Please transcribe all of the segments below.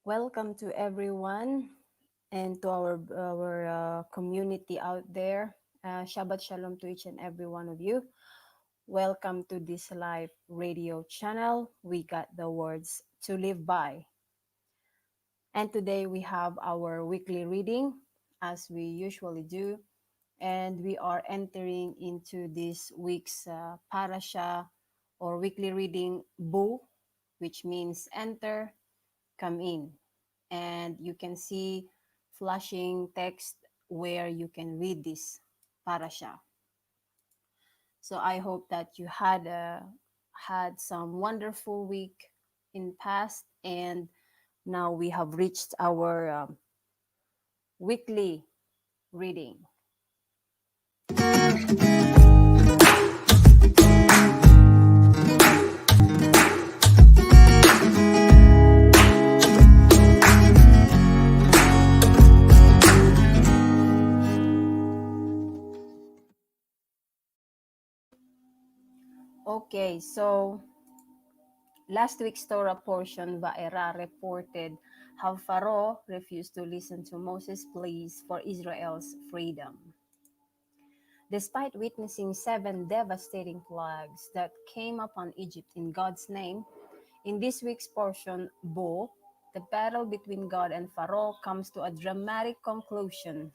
Welcome to everyone and to our community out there. Shabbat Shalom to each and every one of you. Welcome to this live radio channel. We got the words to live by. And today we have our weekly reading, as we usually do. And we are entering into this week's parasha or weekly reading, Bu, which means enter, come in. And you can see flashing text where you can read this parasha. So I hope that you had some wonderful week in past, and now we have reached our weekly reading. Okay, so last week's Torah portion, Va'era reported how Pharaoh refused to listen to Moses' pleas for Israel's freedom. Despite witnessing 7 devastating plagues that came upon Egypt in God's name, in this week's portion, Bo, the battle between God and Pharaoh comes to a dramatic conclusion.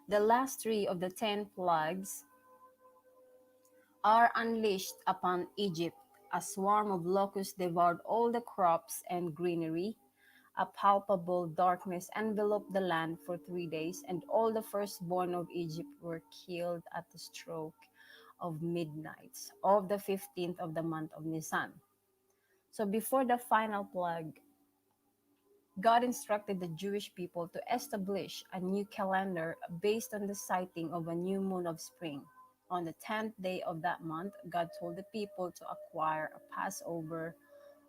The last 3 of the 10 plagues are unleashed upon Egypt. A swarm of locusts devoured all the crops and greenery. A palpable darkness enveloped the land for 3 days, and all the firstborn of Egypt were killed at the stroke of midnight of the 15th of the month of Nisan. So before the final plague, God instructed the Jewish people to establish a new calendar based on the sighting of a new moon of spring. On the 10th day of that month, God told the people to acquire a Passover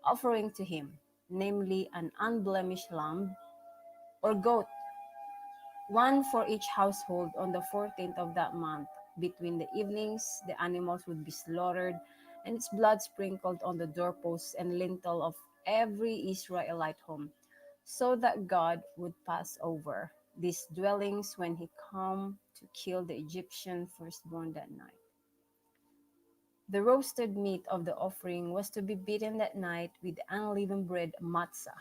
offering to him, namely an unblemished lamb or goat, one for each household. On the 14th of that month. Between the evenings, the animals would be slaughtered and its blood sprinkled on the doorposts and lintel of every Israelite home, so that God would pass over these dwellings when he come to kill the Egyptian firstborn that night. The roasted meat of the offering was to be beaten that night with unleavened bread, matzah,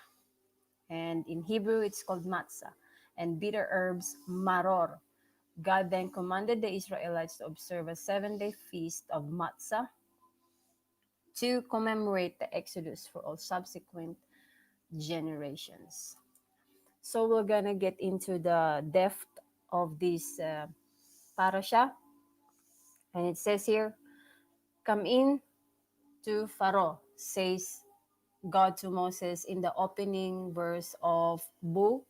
and in Hebrew it's called matzah, and bitter herbs, maror. God then commanded the Israelites to observe a 7-day feast of matzah to commemorate the Exodus for all subsequent generations. So we're gonna get into the depth of this parasha, and it says here, "Come in to Pharaoh," says God to Moses in the opening verse of Bu.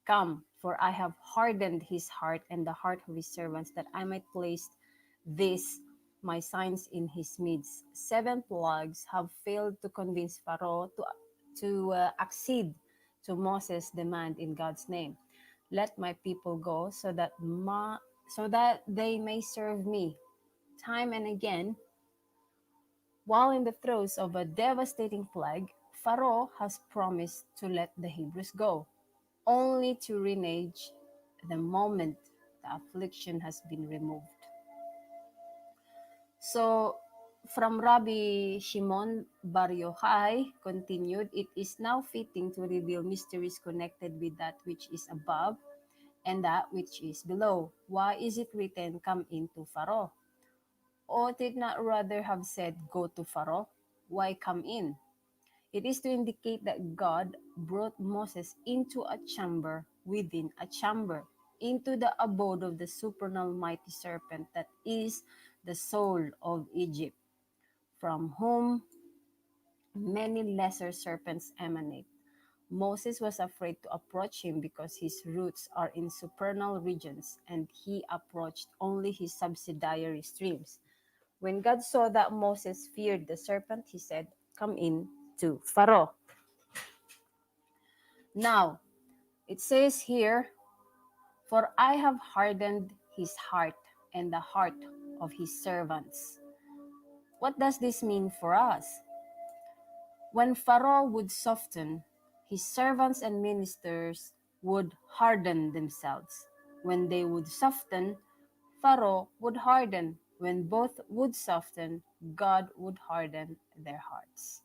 "Come, for I have hardened his heart and the heart of his servants, that I might place these my signs in his midst." 7 plagues have failed to convince Pharaoh to accede to Moses' demand in God's name. "Let my people go so that they may serve me." Time and again, while in the throes of a devastating plague, Pharaoh has promised to let the Hebrews go, only to renege the moment the affliction has been removed. So, from Rabbi Shimon Bar Yochai continued, "It is now fitting to reveal mysteries connected with that which is above and that which is below. Why is it written, 'Come into Pharaoh'? Ought it not rather have said, 'Go to Pharaoh'? Why come in?" It is to indicate that God brought Moses into a chamber within a chamber, into the abode of the supernal mighty serpent that is the soul of Egypt, from whom many lesser serpents emanate. Moses was afraid to approach him because his roots are in supernal regions, and he approached only his subsidiary streams. When God saw that Moses feared the serpent, he said, "Come in to Pharaoh." Now, it says here, "For I have hardened his heart and the heart of his servants." What does this mean for us? When Pharaoh would soften, his servants and ministers would harden themselves. When they would soften, Pharaoh would harden. When both would soften, God would harden their hearts.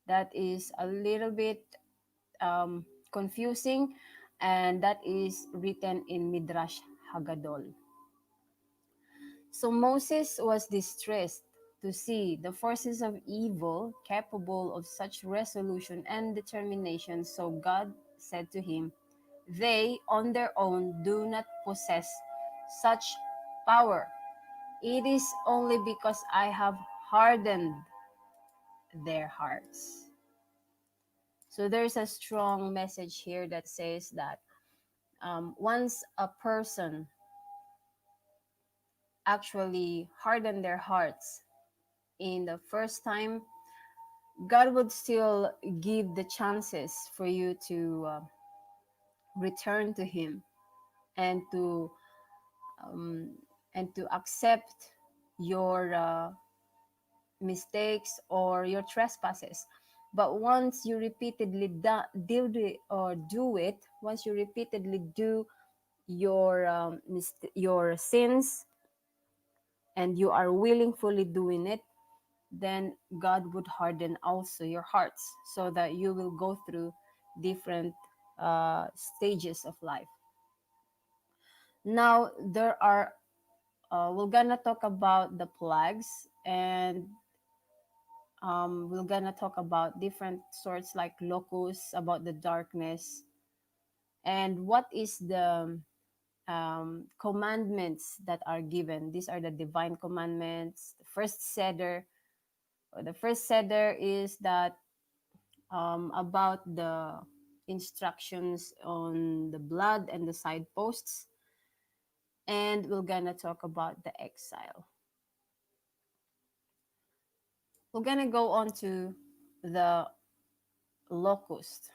That is a little bit confusing, and that is written in Midrash Haggadol. So Moses was distressed to see the forces of evil capable of such resolution and determination. So God said to him, "They on their own do not possess such power. It is only because I have hardened their hearts." So there's a strong message here that says that once a person actually hardened their hearts in the first time, God would still give the chances for you to return to Him and to um, accept your mistakes or your trespasses. But once you repeatedly do it, once you repeatedly do your sins, and you are willingly doing it, then God would harden also your hearts so that you will go through different stages of life. Now, we're gonna talk about the plagues, and we're gonna talk about different sorts like locusts, about the darkness, and what is the commandments that are given. These are the divine commandments. The first seder is that about the instructions on the blood and the side posts, and we're gonna talk about the exile. We're gonna go on to the locust.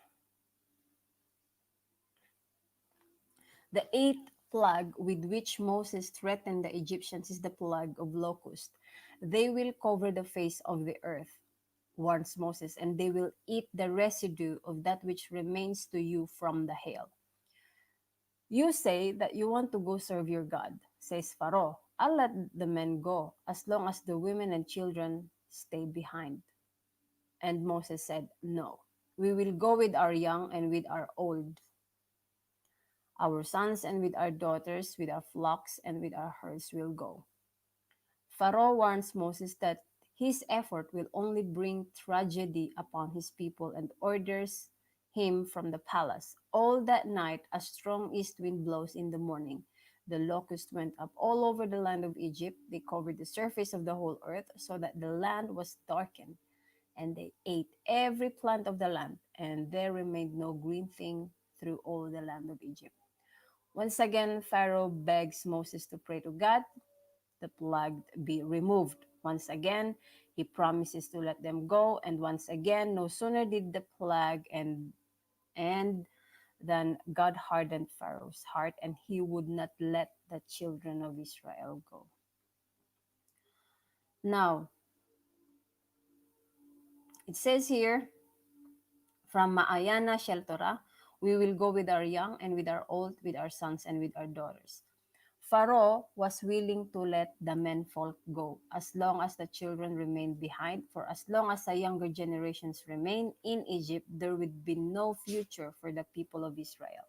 The eighth plague with which Moses threatened the Egyptians is the plague of locust. They will cover the face of the earth, warns Moses, and they will eat the residue of that which remains to you from the hail. "You say that you want to go serve your God," says Pharaoh. "I'll let the men go as long as the women and children stay behind." And Moses said, "No, we will go with our young and with our old, our sons and with our daughters, with our flocks and with our herds will go." Pharaoh warns Moses that his effort will only bring tragedy upon his people and orders him from the palace. All that night, a strong east wind blows in the morning. The locusts went up all over the land of Egypt. They covered the surface of the whole earth so that the land was darkened, and they ate every plant of the land, and there remained no green thing through all the land of Egypt. Once again, Pharaoh begs Moses to pray to God the plague be removed. Once again, he promises to let them go, and once again, no sooner did the plague end than God hardened Pharaoh's heart, and he would not let the children of Israel go. Now, it says here from Ma'ayana Shel Torah, "We will go with our young and with our old, with our sons and with our daughters." Pharaoh was willing to let the menfolk go as long as the children remained behind, for as long as the younger generations remain in Egypt, there would be no future for the people of Israel.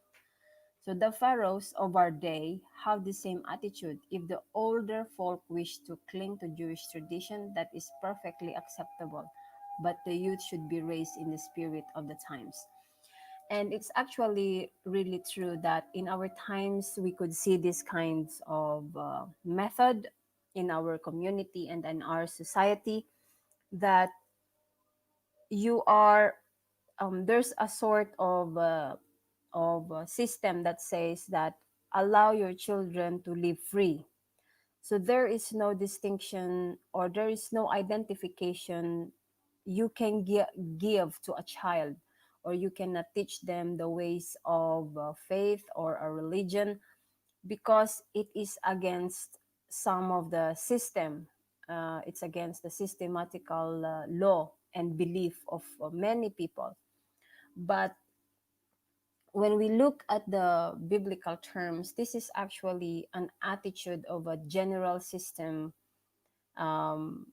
So the pharaohs of our day have the same attitude. If the older folk wish to cling to Jewish tradition, that is perfectly acceptable, but the youth should be raised in the spirit of the times. And it's actually really true that in our times we could see these kinds of method in our community and in our society, that you are there's a sort of system that says that allow your children to live free. So there is no distinction or there is no identification you can give to a child, or you cannot teach them the ways of faith or a religion, because it is against some of the system It's against the systematical law and belief of many people. But when we look at the biblical terms, this is actually an attitude of a general system, um,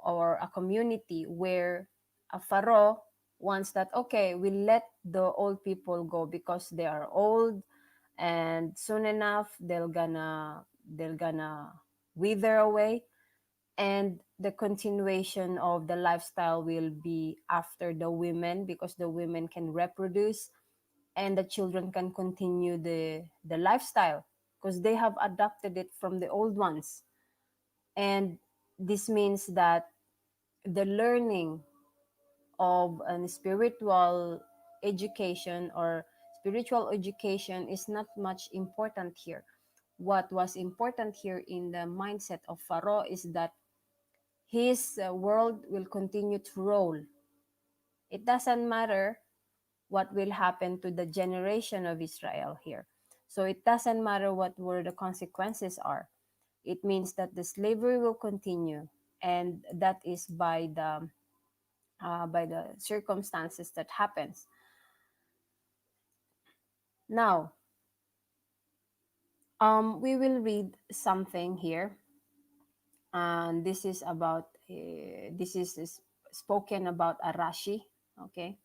or a community where a pharaoh wants that, okay, we let the old people go because they are old, and soon enough they're gonna wither away, and the continuation of the lifestyle will be after the women, because the women can reproduce and the children can continue the lifestyle because they have adopted it from the old ones. And this means that the learning of an spiritual education or spiritual education is not much important here. What was important here in the mindset of Pharaoh is that his world will continue to roll. It doesn't matter what will happen to the generation of Israel here. So it doesn't matter what were the consequences are. It means that the slavery will continue, and that is by the circumstances that happens. Now, we will read something here, and this is spoken about Arashi. Okay,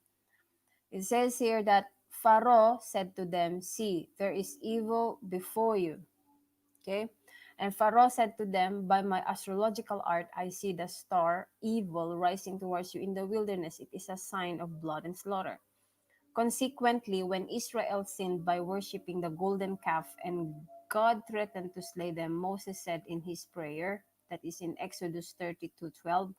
it says here that Pharaoh said to them, "See, there is evil before you." Okay, and Pharaoh said to them, "By my astrological art, I see the star evil rising towards you in the wilderness. It is a sign of blood and slaughter." Consequently, when Israel sinned by worshipping the golden calf and God threatened to slay them, Moses said in his prayer, that is in Exodus 32:12,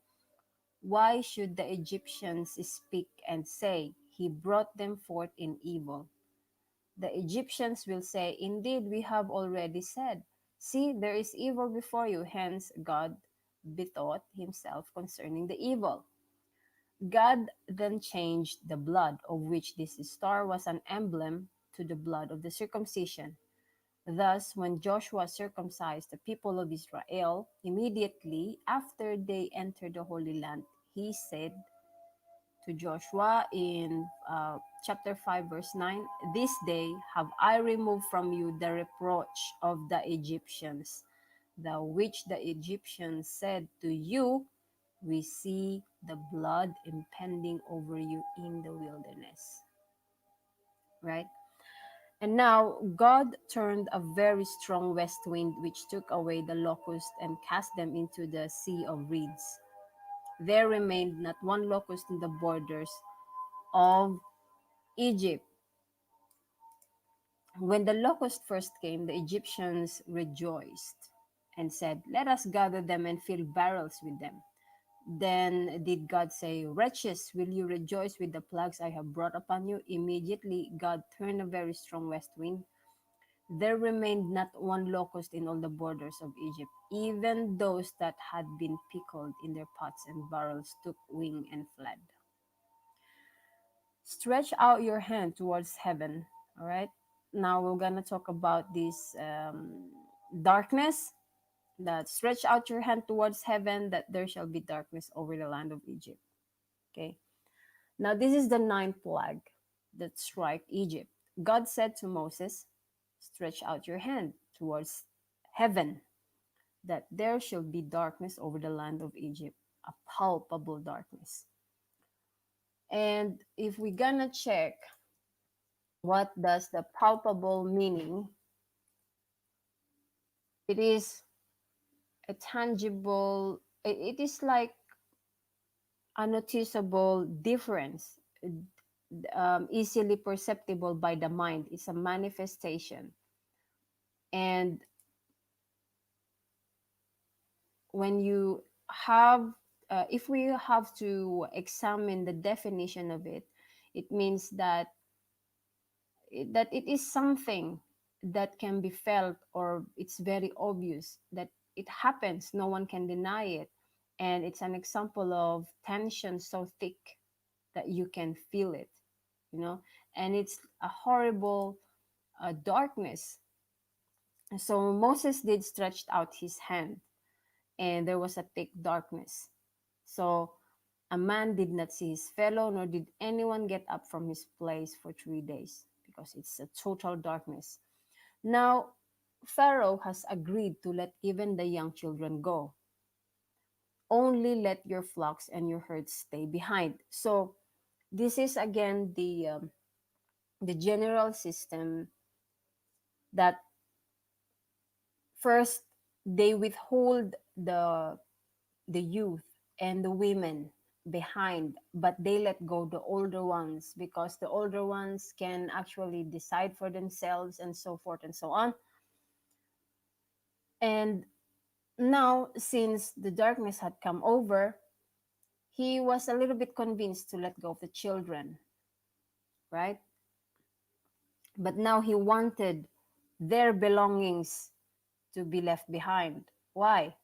"Why should the Egyptians speak and say, 'He brought them forth in evil'? The Egyptians will say, 'Indeed, we have already said, see, there is evil before you.' Hence, God bethought himself concerning the evil." God then changed the blood, of which this star was an emblem, to the blood of the circumcision. Thus, when Joshua circumcised the people of Israel, immediately after they entered the Holy Land, he said to Joshua in chapter 5, verse 9, "This day have I removed from you the reproach of the Egyptians, the which the Egyptians said to you, 'We see the blood impending over you in the wilderness.'" Right? And now God turned a very strong west wind, which took away the locusts and cast them into the sea of reeds. There remained not one locust in the borders of Egypt. When the locust first came, the Egyptians rejoiced and said, "Let us gather them and fill barrels with them." Then did God say, "Wretches, will you rejoice with the plagues I have brought upon you?" Immediately God turned a very strong west wind. There remained not one locust in all the borders of Egypt. Even those that had been pickled in their pots and barrels took wing and fled. Stretch out your hand towards heaven. All right. Now we're going to talk about this darkness. That stretch out your hand towards heaven, that there shall be darkness over the land of Egypt. Okay. Now this is the ninth plague that struck Egypt. God said to Moses, "Stretch out your hand towards heaven, that there shall be darkness over the land of Egypt, a palpable darkness." And if we're gonna check what does the palpable meaning, it is a tangible, it is like a noticeable difference, easily perceptible by the mind. It's a manifestation. And when you have, if we have to examine the definition of it, it means that it is something that can be felt, or it's very obvious that it happens, no one can deny it, and it's an example of tension so thick that you can feel it, you know, and it's a horrible darkness. So Moses did stretch out his hand, and there was a thick darkness. So a man did not see his fellow, nor did anyone get up from his place for 3 days, because it's a total darkness. Now, Pharaoh has agreed to let even the young children go. Only let your flocks and your herds stay behind. So, this is again the general system that first they withhold the youth and the women behind, but they let go the older ones because the older ones can actually decide for themselves and so forth and so on. And now, since the darkness had come over, he was a little bit convinced to let go of the children, right? But now he wanted their belongings to be left behind. Why?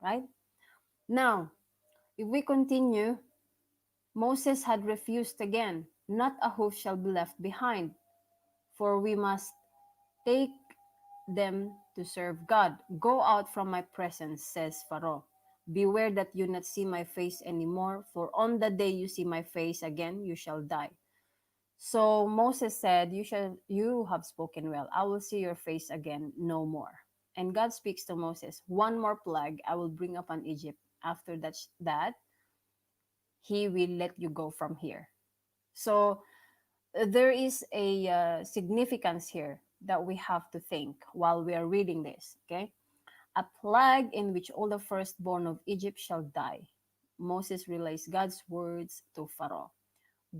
Right? Now, if we continue, Moses had refused again. Not a hoof shall be left behind, for we must take them to serve God. Go out from my presence, says Pharaoh. Beware that you not see my face anymore, for on the day you see my face again, you shall die. So Moses said, you have spoken well. I will see your face again no more. And God speaks to Moses, one more plague I will bring upon Egypt. After that he will let you go from here. So there is a significance here that we have to think while we are reading this. Okay, a plague in which all the firstborn of Egypt shall die. Moses relays God's words to Pharaoh.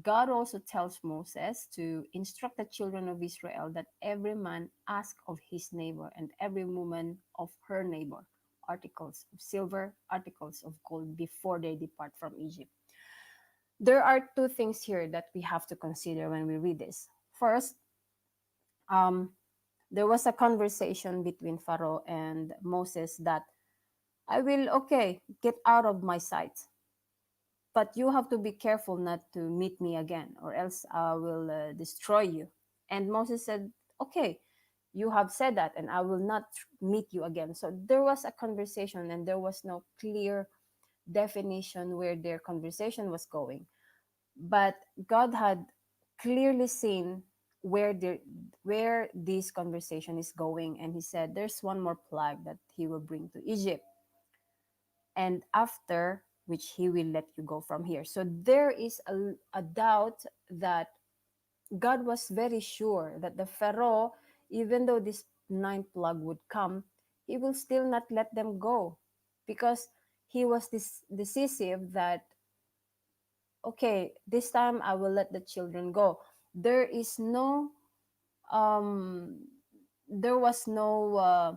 God also tells Moses to instruct the children of Israel that every man ask of his neighbor and every woman of her neighbor articles of silver, articles of gold before they depart from Egypt. There are two things here that we have to consider when we read this. First, um, there was a conversation between Pharaoh and Moses that I will, okay, get out of my sight, but you have to be careful not to meet me again, or else I will destroy you. And Moses said, okay, you have said that, and I will not meet you again. So there was a conversation, and there was no clear definition where their conversation was going. But God had clearly seen where this conversation is going, and he said there's one more plague that he will bring to Egypt, and after which he will let you go from here. So there is a doubt that God was very sure that the Pharaoh, even though this ninth plague would come, he will still not let them go, because he was this decisive that, okay, this time I will let the children go. There is no um there was no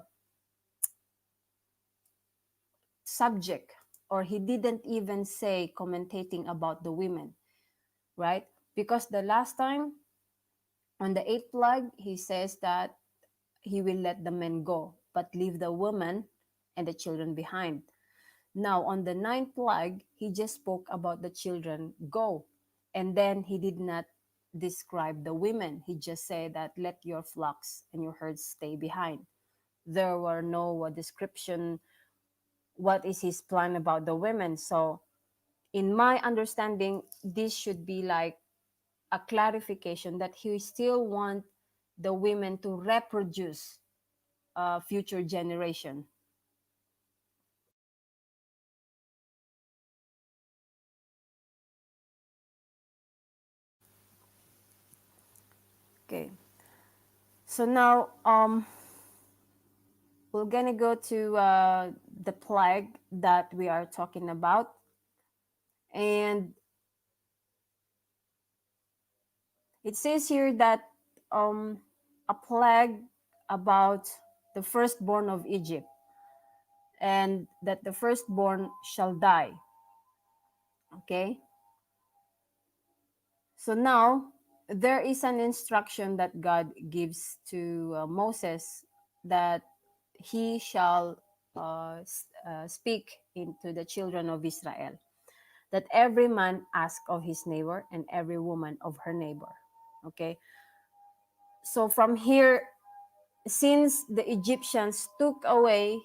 subject, or he didn't even say commentating about the women, right? Because the last time on the eighth plague he says that he will let the men go but leave the women and the children behind. Now on the ninth plague he just spoke about the children go, and then he did not describe the women. He just said that let your flocks and your herds stay behind. There were no description what is his plan about the women. So in my understanding, this should be like a clarification that he still want the women to reproduce future generation. Okay, so now we're gonna go to the plague that we are talking about, and it says here that a plague about the firstborn of Egypt, and that the firstborn shall die. Okay, so now there is an instruction that God gives to Moses, that he shall speak into the children of Israel, that every man ask of his neighbor and every woman of her neighbor. Okay, so from here, since the Egyptians took away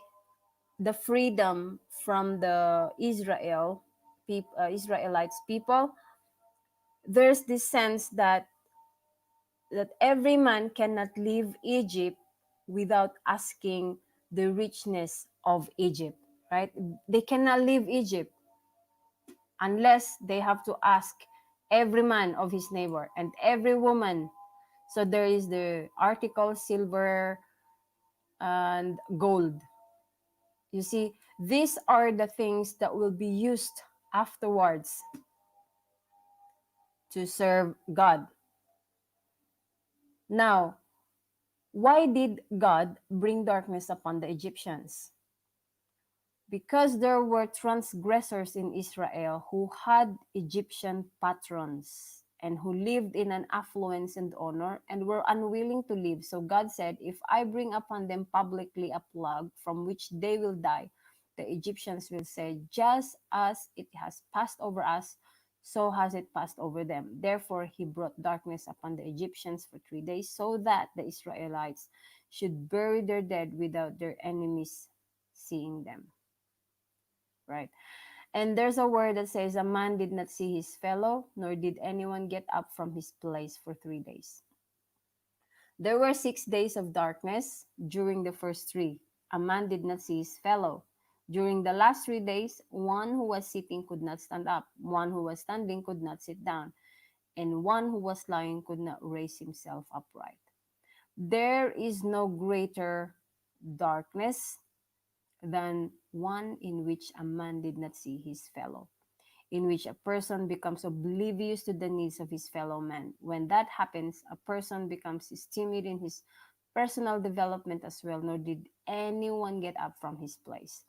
the freedom from the Israelites people, there's this sense that every man cannot leave Egypt without asking the richness of Egypt, right? They cannot leave Egypt unless they have to ask every man of his neighbor and every woman. So there is the article silver and gold. You see, these are the things that will be used afterwards to serve God. Now, why did God bring darkness upon the Egyptians? Because there were transgressors in Israel who had Egyptian patrons and who lived in an affluence and honor and were unwilling to leave. So God said, if I bring upon them publicly a plague from which they will die, the Egyptians will say, just as it has passed over us, so has it passed over them. Therefore, he brought darkness upon the Egyptians for 3 days so that the Israelites should bury their dead without their enemies seeing them. Right? And there's a word that says, a man did not see his fellow, nor did anyone get up from his place for 3 days. There were 6 days of darkness during the first three. A man did not see his fellow. During the last 3 days, one who was sitting could not stand up, one who was standing could not sit down, and one who was lying could not raise himself upright. There is no greater darkness than one in which a man did not see his fellow, in which a person becomes oblivious to the needs of his fellow man. When that happens, a person becomes timid in his personal development as well, nor did anyone get up from his place.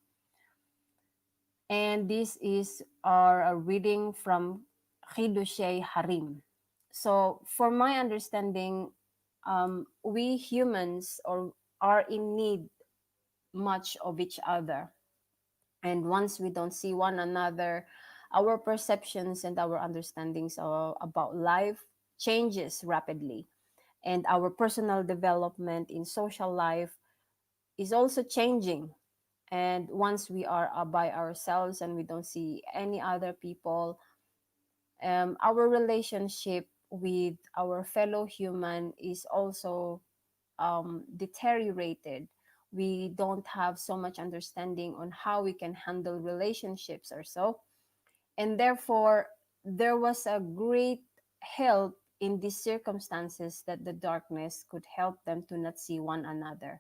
And this is our reading from Chidushei Harim. So, for my understanding, we humans are in need much of each other. And once we don't see one another, our perceptions and our understandings about life changes rapidly. And our personal development in social life is also changing. And once we are by ourselves and we don't see any other people, our relationship with our fellow human is also deteriorated. We don't have so much understanding on how we can handle relationships or so. And therefore, there was a great help in these circumstances that the darkness could help them to not see one another.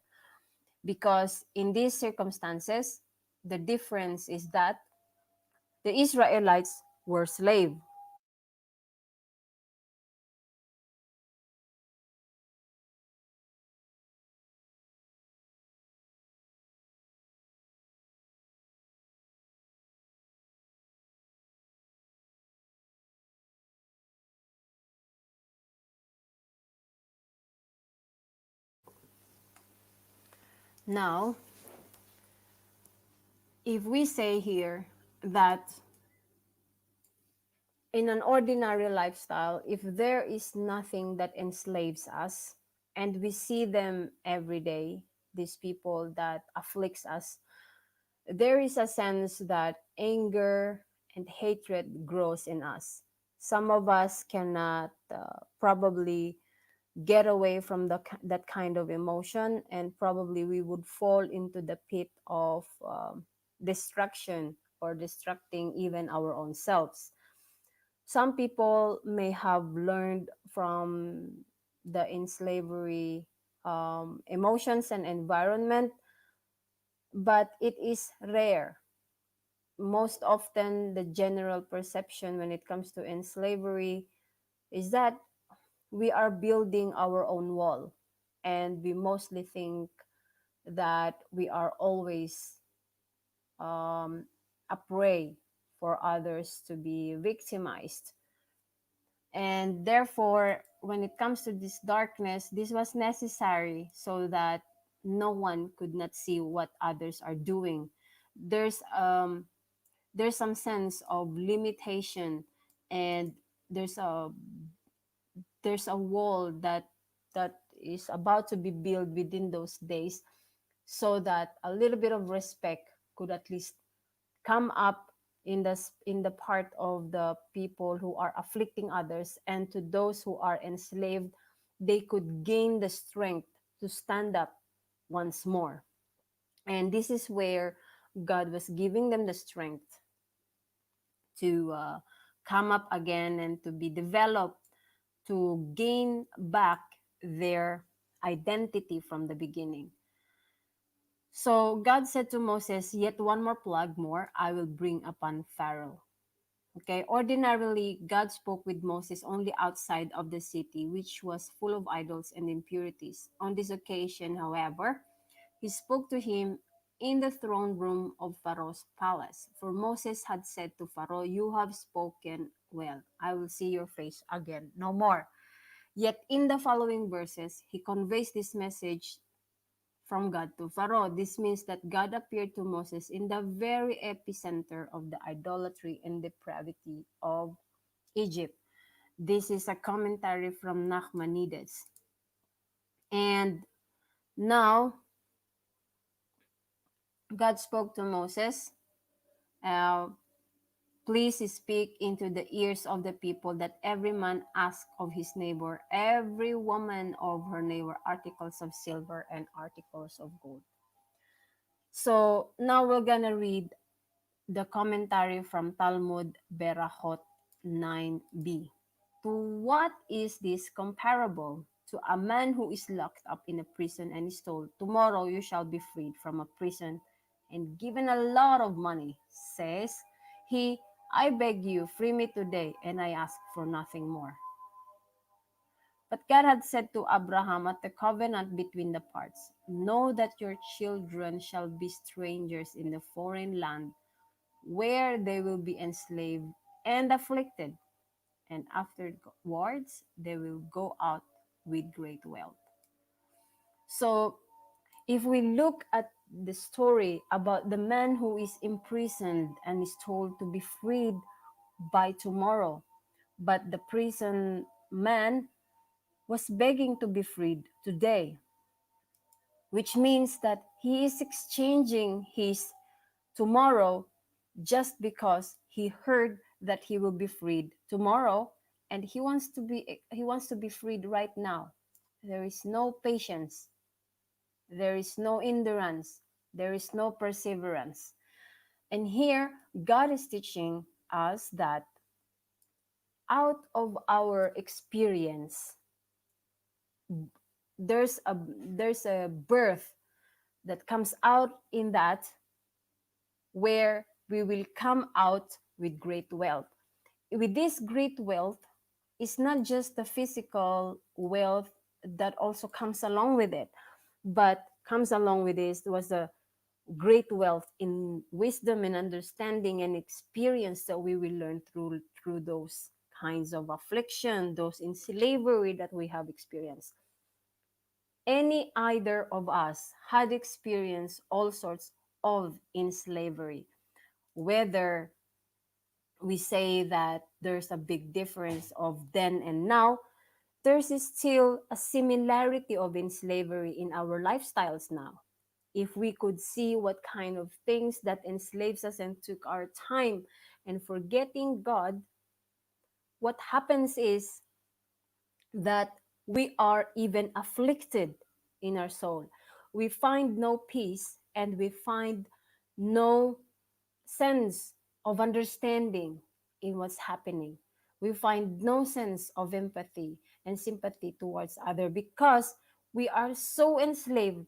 Because in these circumstances, the difference is that the Israelites were slaves. Now, if we say here that in an ordinary lifestyle, if there is nothing that enslaves us, and we see them every day, these people that afflicts us, there is a sense that anger and hatred grows in us. Some of us cannot probably get away from that kind of emotion, and probably we would fall into the pit of destruction or destructing even our own selves. Some people may have learned from the enslavery emotions and environment, but it is rare. Most often, the general perception when it comes to enslavery is that we are building our own wall, and we mostly think that we are always a prey for others to be victimized. And therefore, when it comes to this darkness, this was necessary so that no one could not see what others are doing. There's there's some sense of limitation, and there's a there's a wall that is about to be built within those days, so that a little bit of respect could at least come up in the part of the people who are afflicting others, and to those who are enslaved, they could gain the strength to stand up once more. And this is where God was giving them the strength to come up again and to be developed, to gain back their identity from the beginning. So God said to Moses, "Yet one more plague more I will bring upon Pharaoh." Okay, ordinarily, God spoke with Moses only outside of the city, which was full of idols and impurities. On this occasion, however, he spoke to him in the throne room of Pharaoh's palace. For Moses had said to Pharaoh, "You have spoken well. I will see your face again no more." Yet in the following verses, he conveys this message from God to Pharaoh. This means that God appeared to Moses in the very epicenter of the idolatry and depravity of Egypt. This is a commentary from Nachmanides. And now God spoke to Moses, uh, "Please speak into the ears of the people that every man ask of his neighbor, every woman of her neighbor, articles of silver and articles of gold." So now we're gonna read the commentary from Talmud Berachot 9b. To what is this comparable? To a man who is locked up in a prison and is told, "Tomorrow you shall be freed from a prison," and given a lot of money. Says he, "I beg you, free me today, and I ask for nothing more." But God had said to Abraham at the covenant between the parts, "Know that your children shall be strangers in the foreign land, where they will be enslaved and afflicted, and afterwards they will go out with great wealth." So, if we look at the story about the man who is imprisoned and is told to be freed by tomorrow, but the prison man was begging to be freed today, which means that he is exchanging his tomorrow just because he heard that he will be freed tomorrow, and he wants to be freed right now. There is no patience, there is no endurance, there is no perseverance. And here God is teaching us that out of our experience, there's a birth that comes out in that, where we will come out with great wealth. With this great wealth, it's not just the physical wealth that also comes along with it, but comes along with this was a great wealth in wisdom and understanding and experience that we will learn through those kinds of affliction, those in slavery that we have experienced. Any either of us had experienced all sorts of in slavery, whether we say that there's a big difference of then and now, there's still a similarity of in slavery in our lifestyles now. If we could see what kind of things that enslaves us and took our time and forgetting God, what happens is that we are even afflicted in our soul. We find no peace and we find no sense of understanding in what's happening. We find no sense of empathy and sympathy towards other because we are so enslaved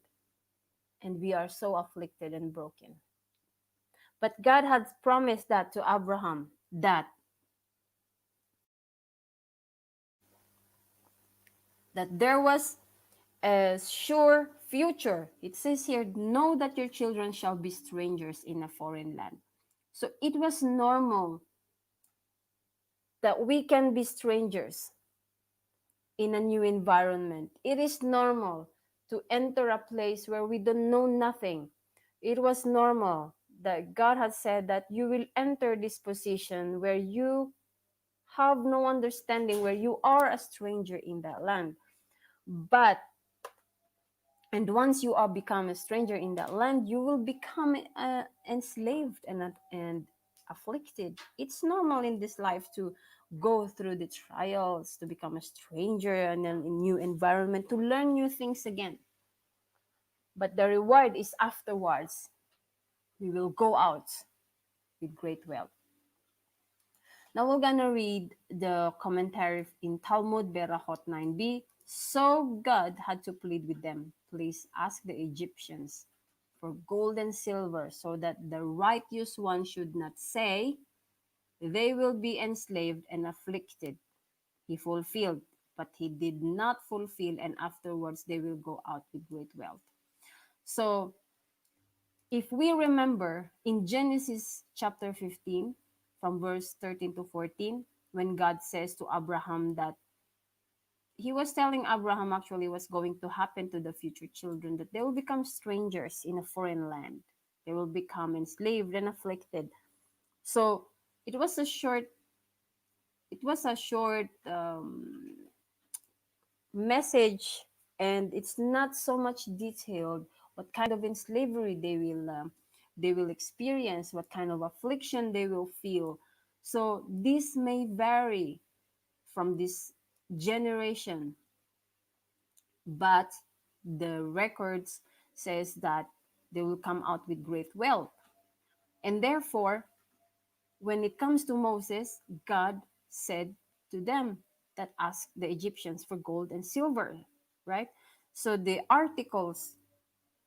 and we are so afflicted and broken. But God had promised that to Abraham, that there was a sure future. It says here, "Know that your children shall be strangers in a foreign land." So it was normal that we can be strangers in a new environment. It is normal to enter a place where we don't know nothing. It was normal that God had said that you will enter this position where you have no understanding, where you are a stranger in that land. But And once you are become a stranger in that land, you will become enslaved and afflicted. It's normal in this life to go through the trials, to become a stranger and then a new environment, to learn new things again. But the reward is afterwards. We will go out with great wealth. Now we're gonna read the commentary in Talmud Berachot 9b. So God had to plead with them, please ask the Egyptians for gold and silver, so that the righteous one should not say, they will be enslaved and afflicted. He fulfilled, but he did not fulfill, and afterwards they will go out with great wealth. So if we remember in Genesis chapter 15, from verse 13 to 14, when God says to Abraham that he was telling Abraham actually what's going to happen to the future children, that they will become strangers in a foreign land. They will become enslaved and afflicted. So it was a short, it was a short message, and it's not so much detailed what kind of enslavery they will experience, what kind of affliction they will feel. So this may vary from this generation, but the records says that they will come out with great wealth. And therefore, when it comes to Moses, God said to them that ask the Egyptians for gold and silver, right? So the articles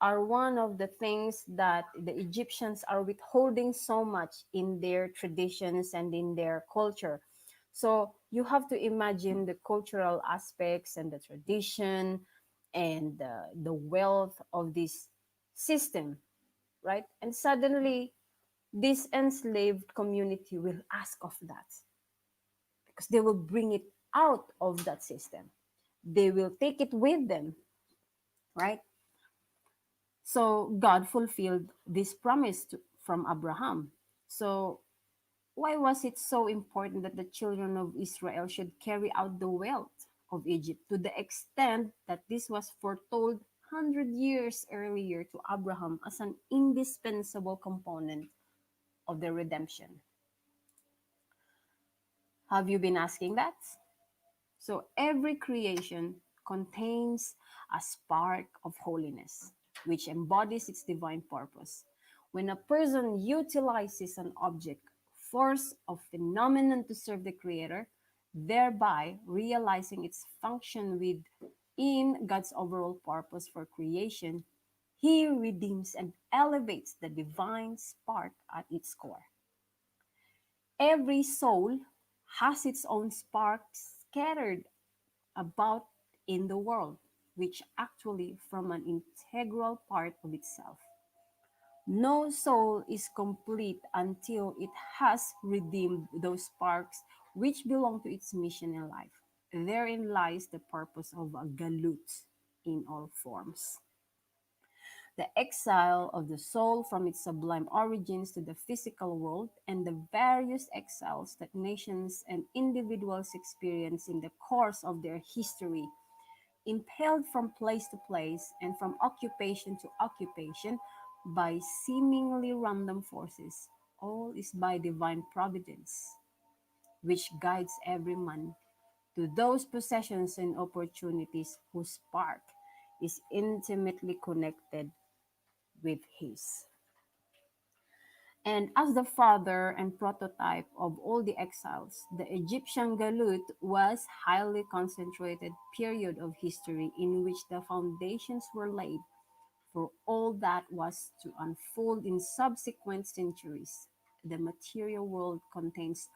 are one of the things that the Egyptians are withholding so much in their traditions and in their culture. So you have to imagine the cultural aspects and the tradition and the wealth of this system, right? And suddenly, this enslaved community will ask of that because they will bring it out of that system. They will take it with them, right? So God fulfilled this promise from Abraham. So why was it so important that the children of Israel should carry out the wealth of Egypt to the extent that this was foretold 100 years earlier to Abraham as an indispensable component of the redemption? Have you been asking that? So every creation contains a spark of holiness, which embodies its divine purpose. When a person utilizes an object, force, or phenomenon to serve the Creator, thereby realizing its function within God's overall purpose for creation, he redeems and elevates the divine spark at its core. Every soul has its own spark scattered about in the world, which actually from an integral part of itself. No soul is complete until it has redeemed those sparks which belong to its mission in life. Therein lies the purpose of a galut in all forms. The exile of the soul from its sublime origins to the physical world, and the various exiles that nations and individuals experience in the course of their history, impelled from place to place and from occupation to occupation by seemingly random forces. All is by divine providence, which guides every man to those possessions and opportunities whose spark is intimately connected with his. And as the father and prototype of all the exiles, the Egyptian Galut was highly concentrated period of history in which the foundations were laid for all that was to unfold in subsequent centuries. The material world contains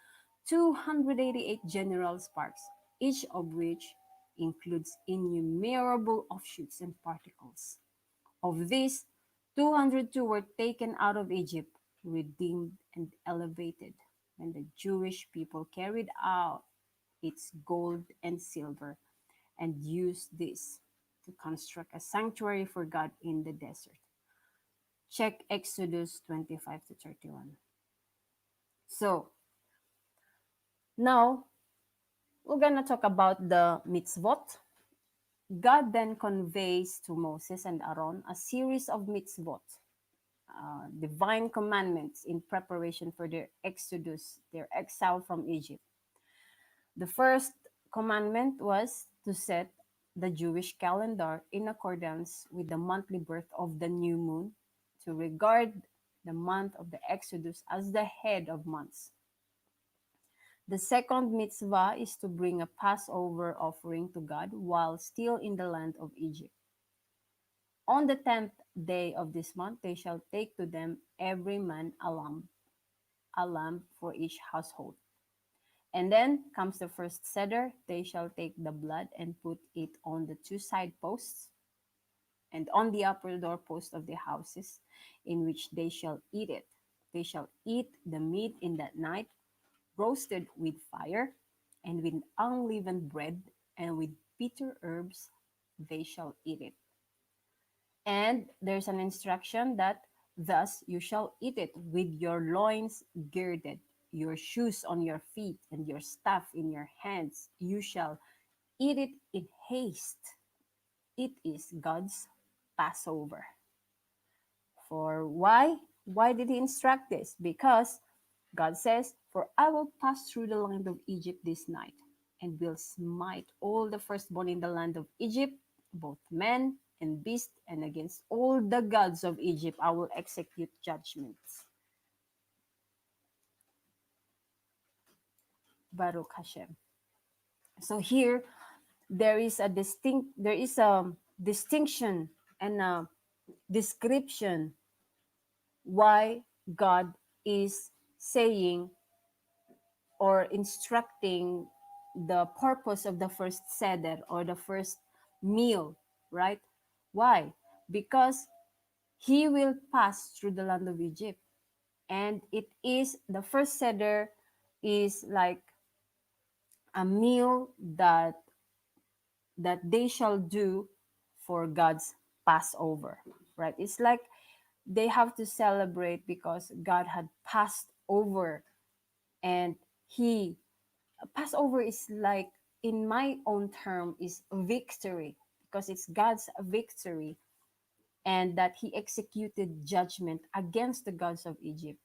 288 general sparks, each of which includes innumerable offshoots and particles. Of these, 202 were taken out of Egypt, redeemed, and elevated when the Jewish people carried out its gold and silver and used this to construct a sanctuary for God in the desert. Check Exodus 25 to 31. So, now we're going to talk about the mitzvot. God then conveys to Moses and Aaron a series of mitzvot, divine commandments in preparation for their exodus, their exile from Egypt. The first commandment was to set the Jewish calendar in accordance with the monthly birth of the new moon, to regard the month of the Exodus as the head of months. The second mitzvah is to bring a Passover offering to God while still in the land of Egypt. On the 10th day of this month, they shall take to them every man a lamb for each household. And then comes the first seder. They shall take the blood and put it on the two side posts and on the upper doorpost of the houses in which they shall eat it. They shall eat the meat in that night, roasted with fire, and with unleavened bread, and with bitter herbs they shall eat it. And there's an instruction that thus you shall eat it with your loins girded, your shoes on your feet, and your staff in your hands. You shall eat it in haste. It is God's Passover. For why? Why did he instruct this? Because God says, "For I will pass through the land of Egypt this night, and will smite all the firstborn in the land of Egypt, both men and beast, and against all the gods of Egypt I will execute judgments." Baruch Hashem. So here there is a distinction and a description why God is saying or instructing the purpose of the first seder or the first meal, right? Why? Because he will pass through the land of Egypt. And it is the first seder is like a meal that they shall do for God's Passover, right? It's like they have to celebrate because God had passed over, and he Passover is like, in my own term, is victory, because it's God's victory, and that he executed judgment against the gods of Egypt.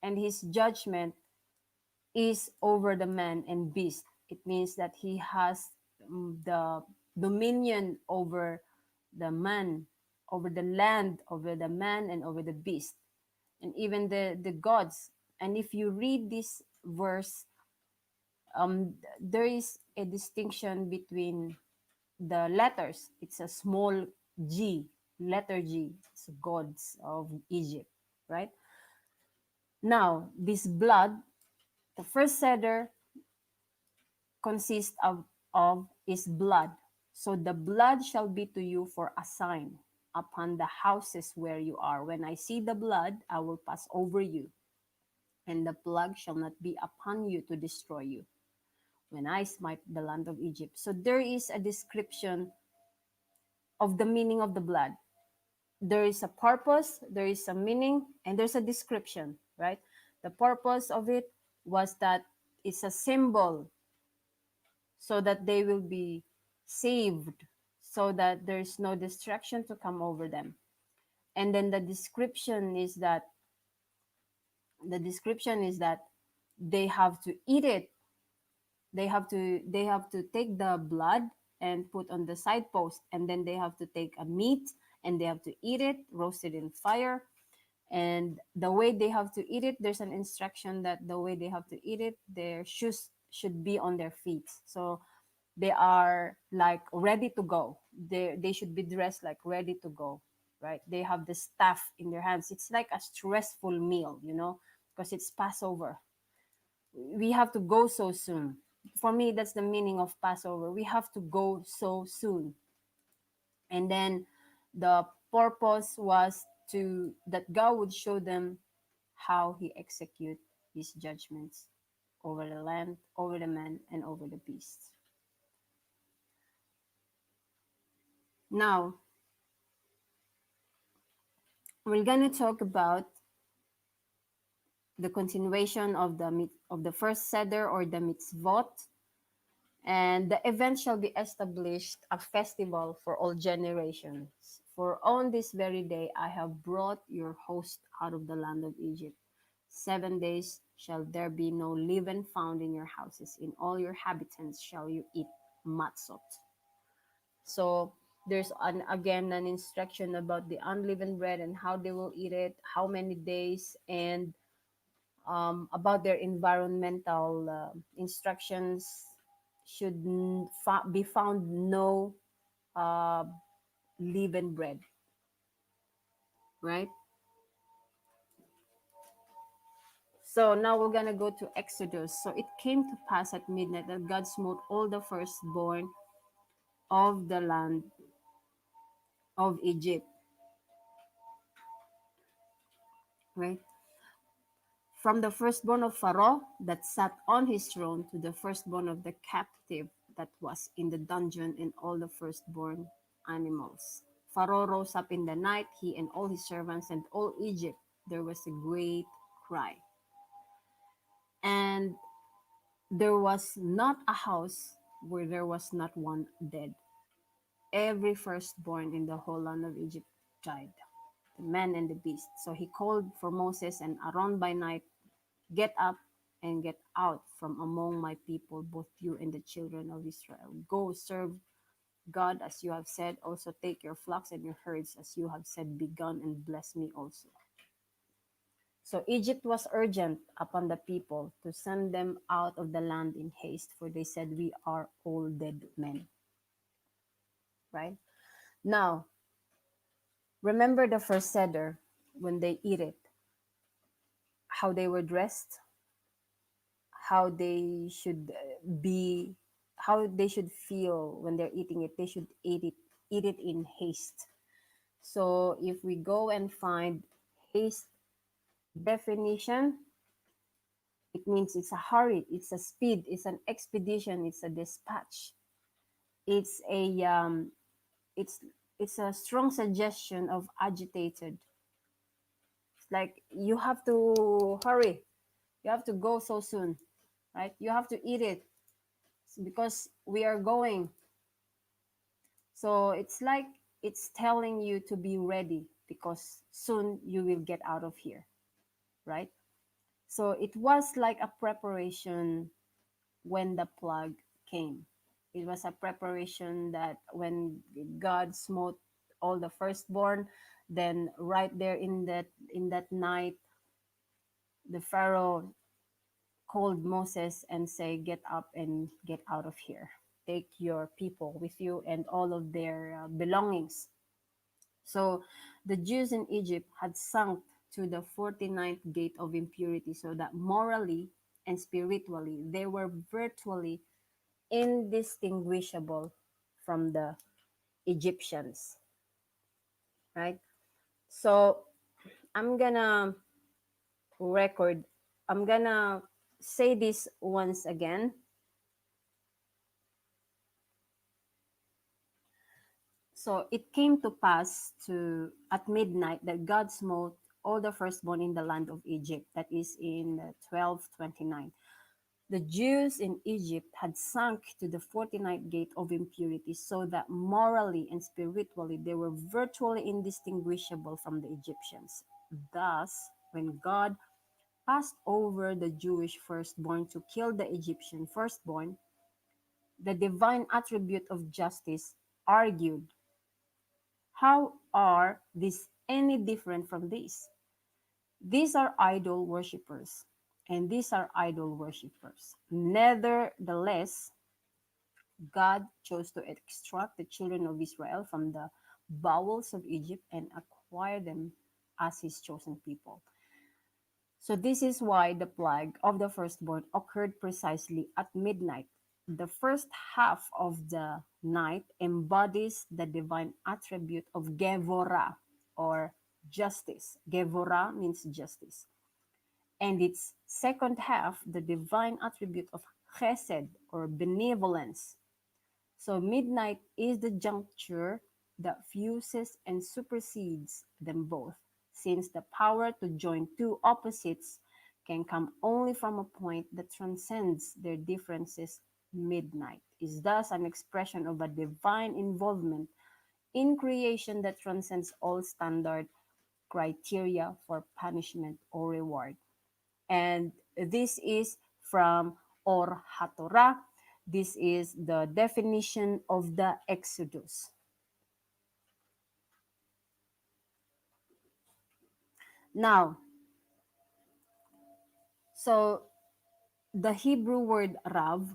And his judgment is over the man and beast. It means that he has the dominion over the man, over the land, over the man, and over the beast, and even the gods. And if you read this verse, there is a distinction between the letters. It's a small g, letter G. It's gods of Egypt, right? Now, this blood, the first seder consists of is blood. So the blood shall be to you for a sign upon the houses where you are. When I see the blood, I will pass over you, and the plague shall not be upon you to destroy you when I smite the land of Egypt. So there is a description of the meaning of the blood. There is a purpose, there is a meaning, and there's a description, right? The purpose of it was that it's a symbol so that they will be saved, so that there's no destruction to come over them. And then the description is that they have to eat it. They have to take the blood and put on the side post, and then they have to take a meat and they have to eat it roasted in fire. And the way they have to eat it, there's an instruction that the way they have to eat it, their shoes should be on their feet, so they are like ready to go. They should be dressed like ready to go, right? They have the staff in their hands. It's like a stressful meal, because it's Passover. We have to go so soon. For me, that's the meaning of Passover. We have to go so soon. And then the purpose was to that God would show them how he execute his judgments over the land, over the man, and over the beast. Now, we're going to talk about the continuation of the first seder or the mitzvot, And the event shall be established a festival for all generations. For on this very day I have brought your host out of the land of Egypt. 7 days shall there be no leaven found in your houses. In all your habitants shall you eat matzot. So there's again an instruction about the unleavened bread and how they will eat it, how many days, and about their environmental instructions should be found no uh, leavened bread, right? So now we're gonna go to Exodus. So it came to pass at midnight that God smote all the firstborn of the land of Egypt, right? From the firstborn of Pharaoh that sat on his throne to the firstborn of the captive that was in the dungeon and all the firstborn animals. Pharaoh rose up in the night, he and all his servants and all Egypt. There was a great cry. And there was not a house where there was not one dead. Every firstborn in the whole land of Egypt died, the man and the beast. So he called for Moses and Aaron by night, get up and get out from among my people, both you and the children of Israel. Go serve God as you have said. Also take your flocks and your herds as you have said, be gone and bless me also. So Egypt was urgent upon the people to send them out of the land in haste, for they said, we are all dead men. Right? Now, remember the first seder when they eat it, how they were dressed, how they should be, how they should feel when they're eating it. They should eat it in haste. So if we go and find haste definition, it means it's a hurry, it's a speed, it's an expedition, it's a dispatch. It's a it's it's a strong suggestion of agitated. It's like you have to hurry, you have to go so soon, right? You have to eat it because we are going. So it's like it's telling you to be ready because soon you will get out of here, right? So it was like a preparation when the plague came. It was a preparation that when God smote all the firstborn, then right there in that night, the Pharaoh called Moses and say, "Get up and get out of here. Take your people with you and all of their belongings." So the Jews in Egypt had sunk to the 49th gate of impurity, so that morally and spiritually they were virtually indistinguishable from the Egyptians, right? So I'm gonna record, I'm gonna say this once again. So it came to pass to at midnight that God smote all the firstborn in the land of Egypt. That is in 1229. The Jews in Egypt had sunk to the 49th gate of impurity, so that morally and spiritually they were virtually indistinguishable from the Egyptians. Thus, when God passed over the Jewish firstborn to kill the Egyptian firstborn, the divine attribute of justice argued, how are these any different from this? These are idol worshippers, and these are idol worshippers. Nevertheless, God chose to extract the children of Israel from the bowels of Egypt and acquire them as his chosen people. So, this is why the plague of the firstborn occurred precisely at midnight. The first half of the night embodies the divine attribute of Gevorah or justice. Gevorah means justice. And its second half, the divine attribute of Chesed or benevolence. So midnight is the juncture that fuses and supersedes them both, since the power to join two opposites can come only from a point that transcends their differences. Midnight is thus an expression of a divine involvement in creation that transcends all standard criteria for punishment or reward. And this is from Or Hatorah. This is the definition of the Exodus. Now, so the Hebrew word Rav,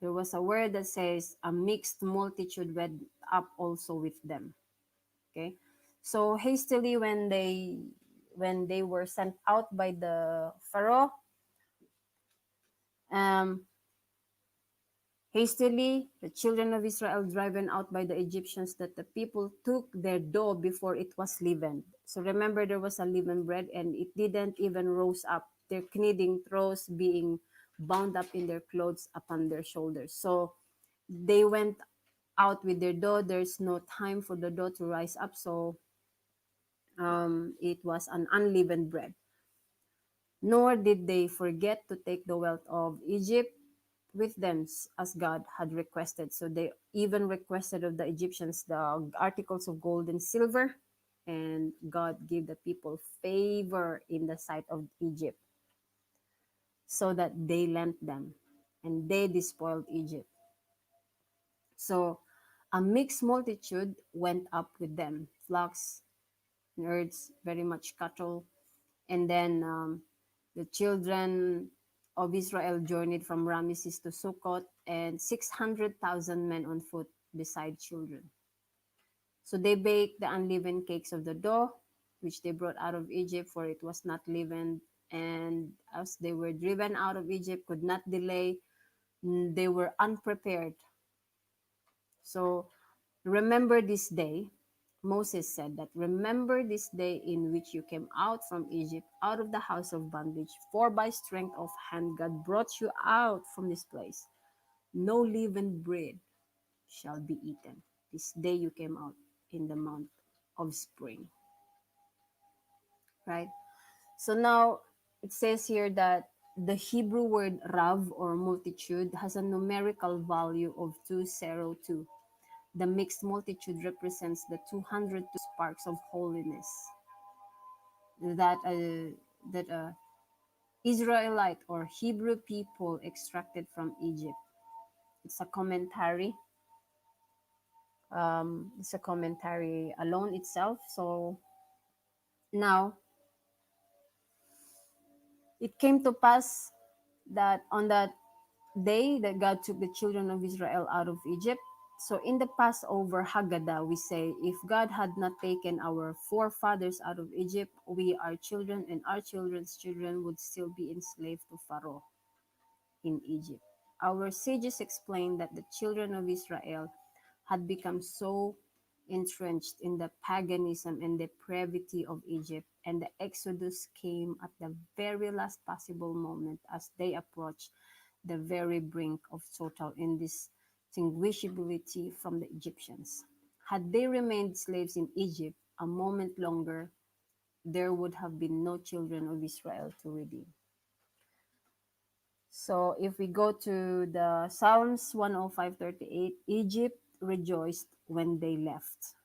there was a word that says a mixed multitude went up also with them. Okay, so hastily when they were sent out by the Pharaoh, um, hastily, the children of Israel driven out by the Egyptians, that the people took their dough before it was leavened. So remember, there was a leavened bread and it didn't even rose up. Their kneading troughs being bound up in their clothes upon their shoulders. So they went out with their dough. There's no time for the dough to rise up. So it was an unleavened bread. Nor did they forget to take the wealth of Egypt with them as God had requested. So they even requested of the Egyptians the articles of gold and silver, and God gave the people favor in the sight of Egypt, so that they lent them, and they despoiled Egypt. So a mixed multitude went up with them, flocks, herds, very much cattle, and then the children of Israel journeyed from Ramesses to Sukkot, and 600,000 men on foot beside children. So they baked the unleavened cakes of the dough, which they brought out of Egypt, for it was not leavened. And as they were driven out of Egypt, could not delay, they were unprepared. So remember this day, Moses said that, remember this day in which you came out from Egypt, out of the house of bondage, for by strength of hand God brought you out from this place. No leavened bread shall be eaten. This day you came out in the month of spring. Right? So now it says here that the Hebrew word Rav, or multitude, has a numerical value of 202. The mixed multitude represents the 202 sparks of holiness that Israelite or Hebrew people extracted from Egypt. It's a commentary. It's a commentary alone itself. So now it came to pass that on that day that God took the children of Israel out of Egypt. So in the Passover Haggadah, we say, if God had not taken our forefathers out of Egypt, we, our children, and our children's children would still be enslaved to Pharaoh in Egypt. Our sages explain that the children of Israel had become so entrenched in the paganism and depravity of Egypt, and the Exodus came at the very last possible moment as they approached the very brink of total indistinguishability from the Egyptians. Had they remained slaves in Egypt a moment longer, there would have been no children of Israel to redeem. So if we go to the Psalms 105:38, Egypt rejoiced when they left,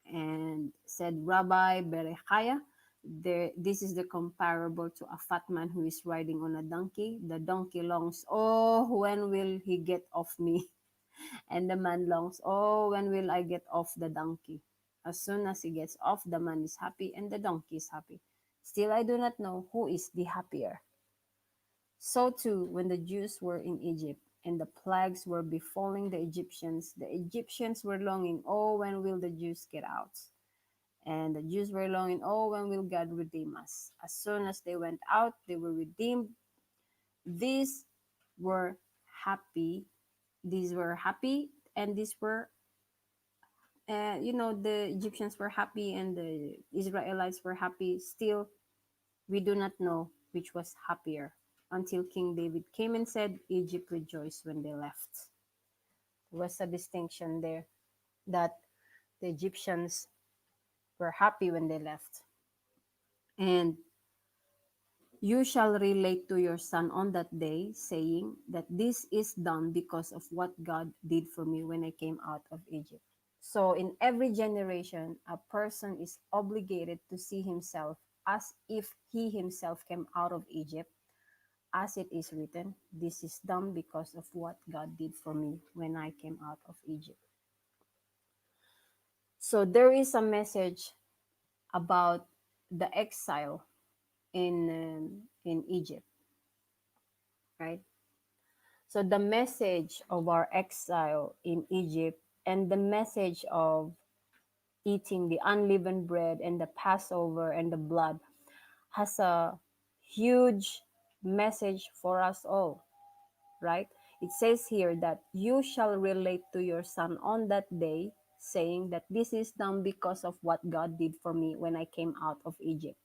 and said Rabbi Berechiah, this is the comparable to a fat man who is riding on a donkey. The donkey longs, oh, when will he get off me? And the man longs, oh, when will I get off the donkey? As soon as he gets off, the man is happy and the donkey is happy. Still, I do not know who is the happier. So too, when the Jews were in Egypt and the plagues were befalling the Egyptians were longing, oh, when will the Jews get out? And the Jews were longing, oh, when will God redeem us? As soon as they went out, they were redeemed. These were happy. These were happy, and these were, the Egyptians were happy and the Israelites were happy. Still, we do not know which was happier until King David came and said, Egypt rejoiced when they left. There was a distinction there that the Egyptians were happy when they left. And You shall relate to your son on that day, saying that this is done because of what God did for me when I came out of Egypt. So, in every generation, a person is obligated to see himself as if he himself came out of Egypt, as it is written, this is done because of what God did for me when I came out of Egypt. So, there is a message about the exile in Egypt, right? So the message of our exile in Egypt and the message of eating the unleavened bread and the Passover and the blood has a huge message for us all, right? It says here that you shall relate to your son on that day, saying that this is done because of what God did for me when I came out of Egypt.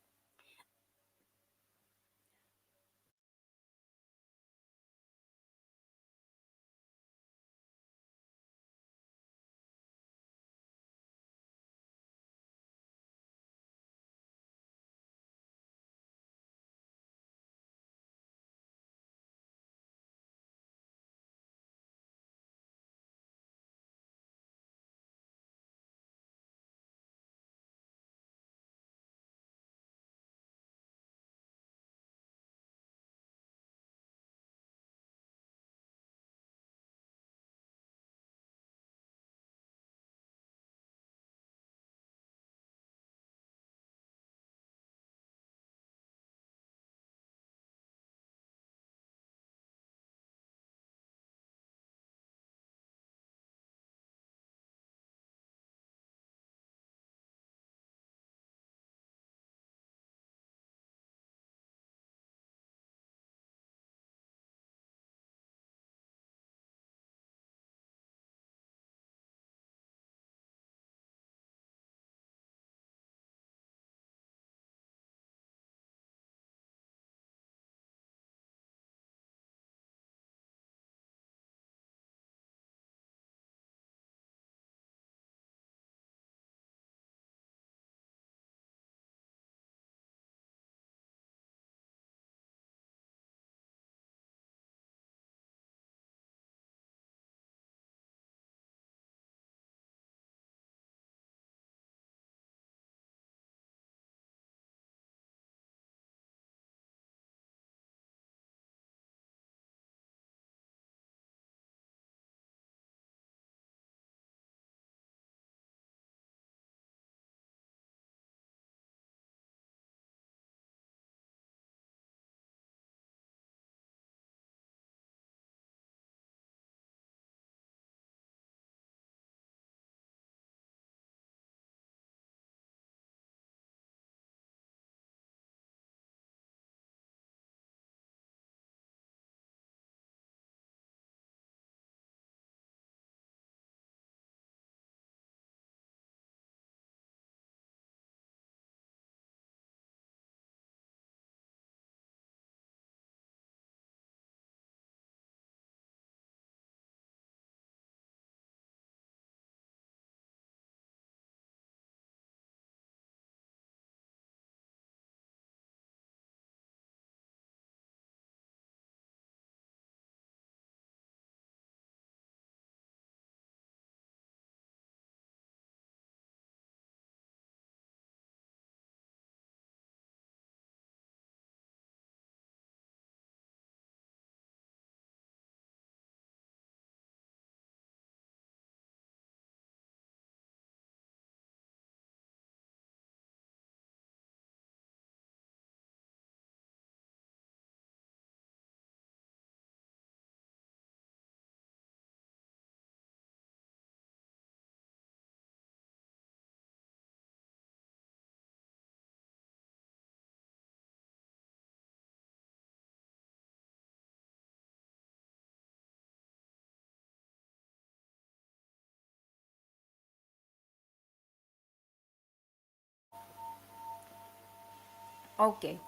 Okay,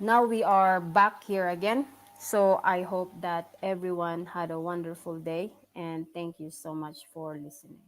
now we are back here again. So I hope that everyone had a wonderful day and thank you so much for listening.